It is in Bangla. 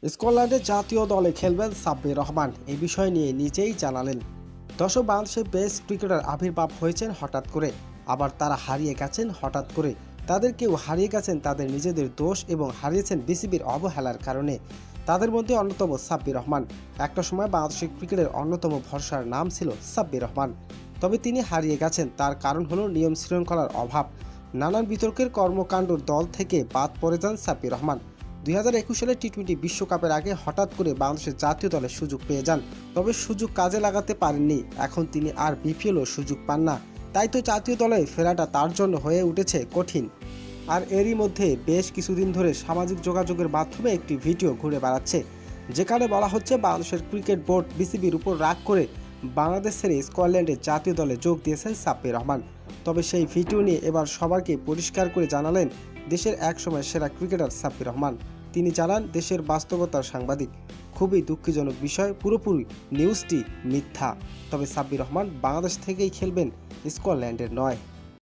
স্কটল্যান্ডের জাতীয় দলে খেলবেন সাব্বির রহমান, এই বিষয় নিয়ে নিজেই জানালেন। দর্শক, বাংলাদেশের বেস্ট ক্রিকেটার আবির্ভাব হয়েছেন হঠাৎ করে, আবার তারা হারিয়ে গেছেন হঠাৎ করে। তাদের কেউ হারিয়ে গেছেন তাদের নিজেদের দোষ এবং হারিয়েছেন বিসিবির অবহেলার কারণে। তাদের মধ্যে অন্যতম সাব্বির রহমান। একটা সময় বাংলাদেশের ক্রিকেটের অন্যতম ভরসার নাম ছিল সাব্বির রহমান, তবে তিনি হারিয়ে গেছেন। তার কারণ হলো নিয়ম শৃঙ্খলার অভাব। নানান বিতর্কের কর্মকাণ্ডর দল থেকে বাদ পড়ে যান সাব্বির রহমান। 2021 সালে টি-20 বিশ্বকাপের আগে হঠাৎ করে বাংলাদেশের জাতীয় দলে সুযোগ পেয়ে যান, তবে সুযোগ কাজে লাগাতে পারেননি। এখন তিনি আর বিপিএলও সুযোগ পান না, তাই তো জাতীয় দলে ফেরাটা তার জন্য হয়ে উঠেছে কঠিন। আর এরই মধ্যে বেশ কিছুদিন ধরে সামাজিক যোগাযোগের মাধ্যমে একটি ভিডিও ঘুরে বেড়াচ্ছে, যেখানে বলা হচ্ছে বাংলাদেশের ক্রিকেট বোর্ড বিসিবির উপর রাগ করে বাংলাদেশ ছেড়ে স্কটল্যান্ডের জাতীয় দলে যোগ দিয়েছেন সাব্বির রহমান। তবে সেই ভিডিও নিয়ে এবার সবাইকে পরিষ্কার করে জানালেন দেশের একসময় সেরা ক্রিকেটার সাব্বির রহমান। তিনি জানান, দেশের বাস্তবতার সাংবাদিক। খুবই দুঃখজনক বিষয়, পুরোপুরি নিউজটি মিথ্যা। তবে সাব্বির রহমান বাংলাদেশ থেকেই খেলবেন, স্কটল্যান্ডের নয়।